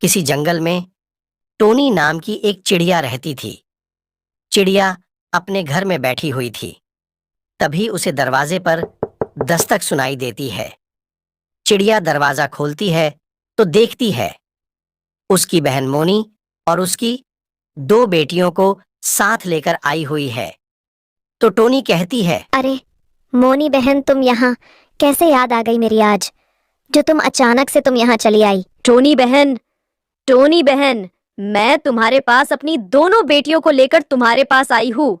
किसी जंगल में टोनी नाम की एक चिड़िया रहती थी। चिड़िया अपने घर में बैठी हुई थी। तभी उसे दरवाजे पर दस्तक सुनाई देती है। चिड़िया दरवाजा खोलती है तो देखती है उसकी बहन मोनी और उसकी दो बेटियों को साथ लेकर आई हुई है। तो टोनी कहती है, अरे मोनी बहन, तुम यहाँ कैसे? याद आ गई मेरी आज, जो तुम अचानक से तुम यहाँ चली आई। टोनी बहन, मैं तुम्हारे पास अपनी दोनों बेटियों को लेकर तुम्हारे पास आई हूँ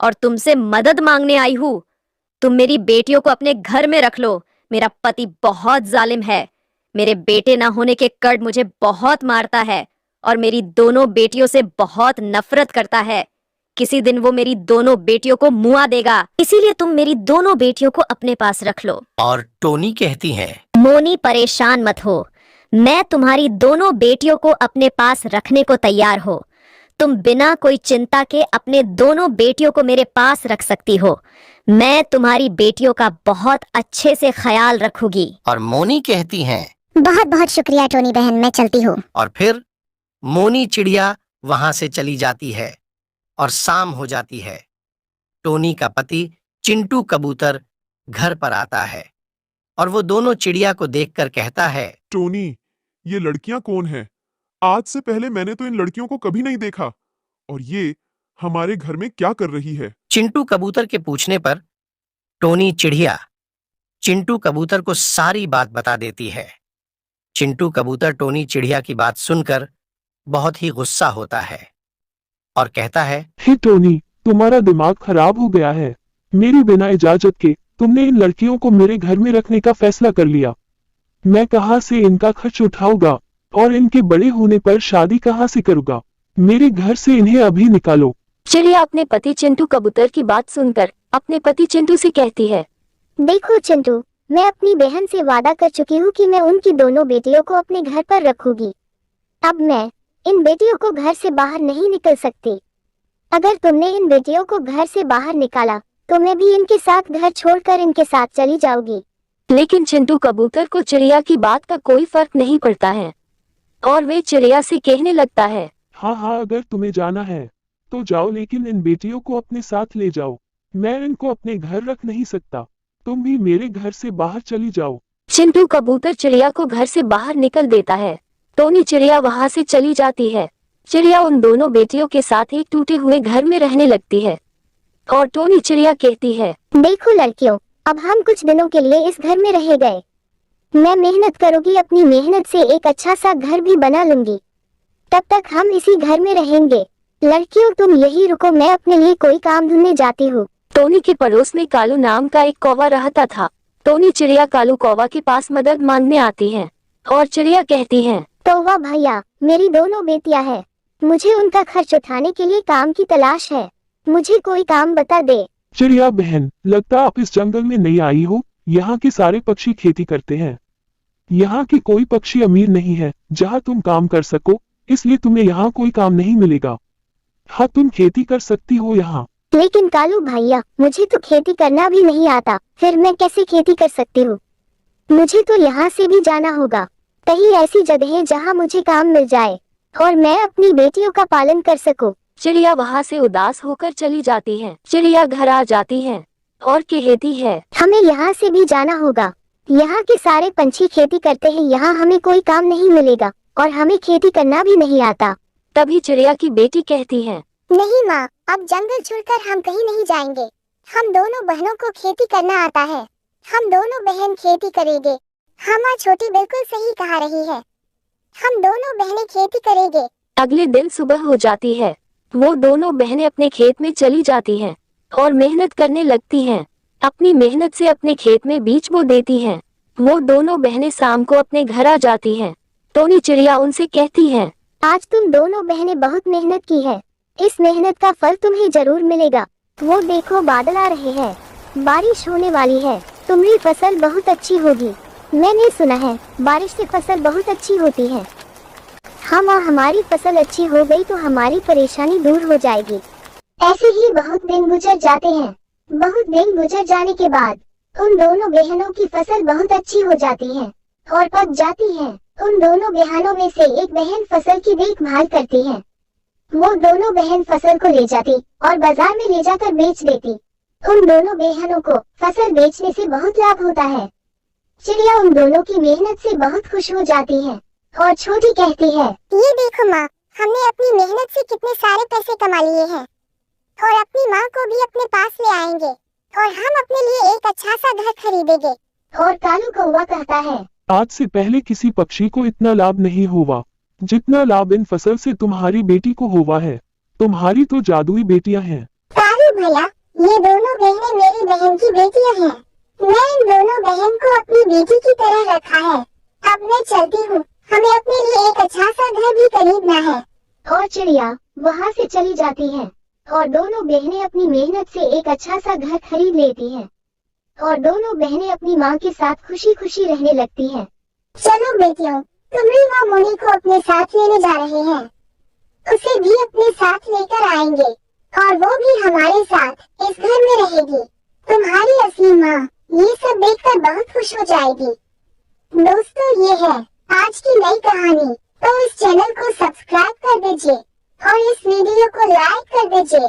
और तुमसे मदद मांगने आई हूँ। तुम मेरी बेटियों को अपने घर में रख लो। मेरा पति बहुत जालिम है। मेरे बेटे ना होने के कर्ज मुझे बहुत मारता है और मेरी दोनों बेटियों से बहुत नफरत करता है। किसी दिन वो मेरी दोनों बेटियों को मुआ देगा, इसीलिए तुम मेरी दोनों बेटियों को अपने पास रख लो। और टोनी कहती है, मोनी, परेशान मत हो, मैं तुम्हारी दोनों बेटियों को अपने पास रखने को तैयार हो। तुम बिना कोई चिंता के अपने दोनों बेटियों को मेरे पास रख सकती हो। मैं तुम्हारी बेटियों का बहुत अच्छे से ख्याल रखूंगी। और मोनी कहती है, बहुत बहुत शुक्रिया टोनी बहन, मैं चलती हूँ। और फिर मोनी चिड़िया वहां से चली जाती है और शाम हो जाती है। टोनी का पति चिंटू कबूतर घर पर आता है और वो दोनों चिड़िया को देखकर कहता है, टोनी, ये लड़कियां कौन हैं? आज से पहले मैंने तो इन लड़कियों को कभी नहीं देखा, और ये हमारे घर में क्या कर रही है? चिंटू कबूतर के पूछने पर टोनी चिड़िया चिंटू कबूतर को सारी बात बता देती है। चिंटू कबूतर टोनी चिड़िया की बात सुनकर बहुत ही गुस्सा होता है और कहता है, हे टोनी, तुम्हारा दिमाग खराब हो गया है। मेरी बिना इजाजत के तुमने इन लड़कियों को मेरे घर में रखने का फैसला कर लिया। मैं कहाँ से इनका खर्च उठाऊंगा और इनके बड़े होने पर शादी कहाँ से करूंगा? मेरे घर से इन्हें अभी निकालो। चिड़िया अपने पति चिंटू कबूतर की बात सुनकर अपने पति चिंटू से कहती है, देखो चिंटू, मैं अपनी बहन से वादा कर चुकी हूँ कि मैं उनकी दोनों बेटियों को अपने घर पर रखूंगी। अब मैं इन बेटियों को घर से बाहर नहीं निकल सकती। अगर तुमने इन बेटियों को घर से बाहर निकाला तो मैं भी इनके साथ घर छोड़कर इनके साथ चली जाऊंगी। लेकिन चिंटू कबूतर को चिड़िया की बात का कोई फर्क नहीं पड़ता है और वे चिड़िया से कहने लगता है, हाँ, अगर तुम्हें जाना है तो जाओ, लेकिन इन बेटियों को अपने साथ ले जाओ। मैं इनको अपने घर रख नहीं सकता। तुम भी मेरे घर से बाहर चली जाओ। चिंटू कबूतर चिड़िया को घर से बाहर निकल देता है। टोनी चिड़िया वहां से चली जाती है। चिड़िया उन दोनों बेटियों के साथ एक टूटे हुए घर में रहने लगती है और टोनी चिड़िया कहती है, देखो लड़कियों, अब हम कुछ दिनों के लिए इस घर में रह गए। मैं मेहनत करूंगी, अपनी मेहनत से एक अच्छा सा घर भी बना लूंगी। तब तक हम इसी घर में रहेंगे। लड़कियों, तुम यही रुको, मैं अपने लिए कोई काम ढूंढने जाती हूँ। टोनी के पड़ोस में कालू नाम का एक कौवा रहता था। टोनी चिड़िया कालू कौवा के पास मदद मांगने आती है और चिड़िया कहती है, कौवा भैया, मेरी दोनों बेटियां हैं। मुझे उनका खर्च उठाने के लिए काम की तलाश है। मुझे कोई काम बता दे। चिड़िया बहन, लगता आप इस जंगल में नहीं आई हो। यहाँ के सारे पक्षी खेती करते हैं। यहाँ की कोई पक्षी अमीर नहीं है जहाँ तुम काम कर सको, इसलिए तुम्हें यहाँ कोई काम नहीं मिलेगा। हाँ, तुम खेती कर सकती हो यहाँ। लेकिन कालू भैया, मुझे तो खेती करना भी नहीं आता, फिर मैं कैसे खेती कर सकती हूँ? मुझे तो यहाँ से भी जाना होगा, कहीं ऐसी जगह जहाँ मुझे काम मिल जाए और मैं अपनी बेटियों का पालन कर सकूं। चिड़िया वहाँ से उदास होकर चली जाती है। चिड़िया घर आ जाती है और कहती है, हमें यहाँ से भी जाना होगा। यहाँ के सारे पंछी खेती करते हैं, यहाँ हमें कोई काम नहीं मिलेगा और हमें खेती करना भी नहीं आता। तभी चिड़िया की बेटी कहती है, नहीं माँ, अब जंगल छोड़कर हम कहीं नहीं जाएंगे। हम दोनों बहनों को खेती करना आता है। हम दोनों बहन खेती करेंगे। हाँ माँ, छोटी बिल्कुल सही कहा रही है। हम दोनों बहनें खेती करेंगे। अगले दिन सुबह हो जाती है। वो दोनों बहनें अपने खेत में चली जाती हैं और मेहनत करने लगती हैं। अपनी मेहनत से अपने खेत में बीज बो देती हैं। वो दोनों बहनें शाम को अपने घर आ जाती हैं। टोनी चिड़िया उनसे कहती है, आज तुम दोनों बहनें बहुत मेहनत की है। इस मेहनत का फल तुम्हें जरूर मिलेगा। वो देखो, बादल आ रहे हैं, बारिश होने वाली है। तुम्हारी फसल बहुत अच्छी होगी। मैंने सुना है बारिश से फसल बहुत अच्छी होती है। हाँ माँ, हमारी फसल अच्छी हो गई तो हमारी परेशानी दूर हो जाएगी। ऐसे ही बहुत दिन गुजर जाते हैं। बहुत दिन गुजर जाने के बाद उन दोनों बहनों की फसल बहुत अच्छी हो जाती है और पक जाती है। उन दोनों बहनों में से एक बहन फसल की देखभाल करती है। वो दोनों बहन फसल को ले जाती और बाजार में ले जाकर बेच देती। उन दोनों बहनों को फसल बेचने से बहुत लाभ होता है। चिड़िया उन दोनों की मेहनत से बहुत खुश हो जाती है और छोटी कहती है, ये देखो माँ, हमने अपनी मेहनत से कितने सारे पैसे कमा लिए हैं और अपनी माँ को भी अपने पास ले आएंगे और हम अपने लिए एक अच्छा सा घर खरीदेंगे। और कालू कौवा कहता है, आज से पहले किसी पक्षी को इतना लाभ नहीं हुआ जितना लाभ इन फसल से तुम्हारी बेटी को हुआ है। तुम्हारी तो जादुई बेटियां हैं। कालू भैया, ये दोनों बहनें मेरी बहन की बेटियां हैं। मैं इन दोनों बहन को अपनी बेटी की तरह रखा है। अब मैं चलती हूँ, हमें अपने लिए एक अच्छा सा घर भी खरीदना है। और चिड़िया वहाँ से चली जाती है और दोनों बहनें अपनी मेहनत से एक अच्छा सा घर खरीद लेती हैं और दोनों बहनें अपनी माँ के साथ खुशी खुशी रहने लगती हैं। चलो बेटियों, तुम्हारी माँ मोनी को अपने साथ लेने जा रहे हैं। उसे भी अपने साथ लेकर आएंगे और वो भी हमारे साथ इस घर में रहेगी। तुम्हारी असली माँ ये सब देखकर बहुत खुश हो जाएगी। दोस्तों, ये है आज की नई कहानी। तो इस चैनल को सब्सक्राइब कर दीजिए और इस वीडियो को लाइक कर दीजिए।